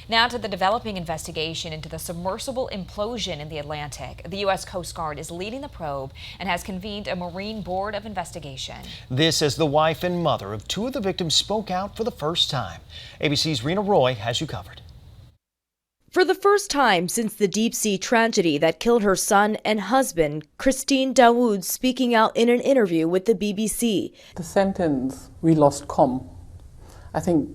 Now to the developing investigation into the submersible implosion in the Atlantic. The U.S. Coast Guard is leading the probe and has convened a Marine Board of Investigation. This as the wife and mother of two of the victims spoke out for the first time. ABC's Rena Roy has you covered. For the first time since the deep-sea tragedy that killed her son and husband, Christine Dawood speaking out in an interview with the BBC. The sentence, "we lost comm," I think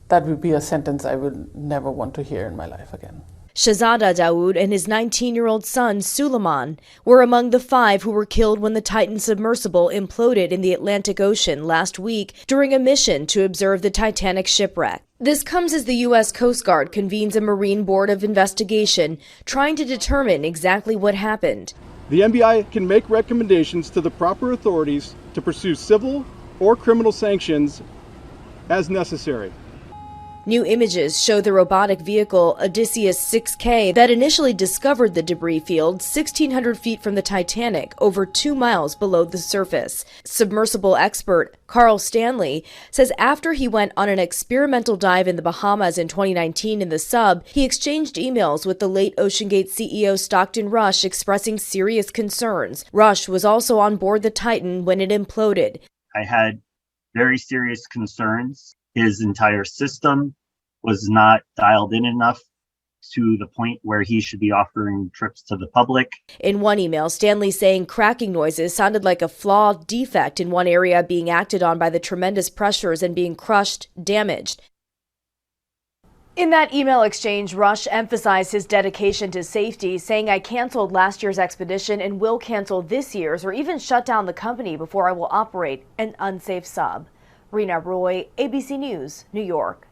that would be a sentence I would never want to hear in my life again. Shahzada Dawood and his 19-year-old son, Suleiman, were among the 5 who were killed when the Titan submersible imploded in the Atlantic Ocean last week during a mission to observe the Titanic shipwreck. This comes as the U.S. Coast Guard convenes a Marine Board of Investigation trying to determine exactly what happened. The MBI can make recommendations to the proper authorities to pursue civil or criminal sanctions as necessary. New images show the robotic vehicle Odysseus 6K that initially discovered the debris field 1,600 feet from the Titanic, over 2 miles below the surface. Submersible expert Carl Stanley says after he went on an experimental dive in the Bahamas in 2019 in the sub, he exchanged emails with the late OceanGate CEO Stockton Rush expressing serious concerns. Rush was also on board the Titan when it imploded. I had very serious concerns. His entire system was not dialed in enough to the point where he should be offering trips to the public. In one email, Stanley saying cracking noises sounded like a flaw defect in one area being acted on by the tremendous pressures and being crushed, damaged. In that email exchange, Rush emphasized his dedication to safety, saying, "I canceled last year's expedition and will cancel this year's or even shut down the company before I will operate an unsafe sub." Rena Roy, ABC News, New York.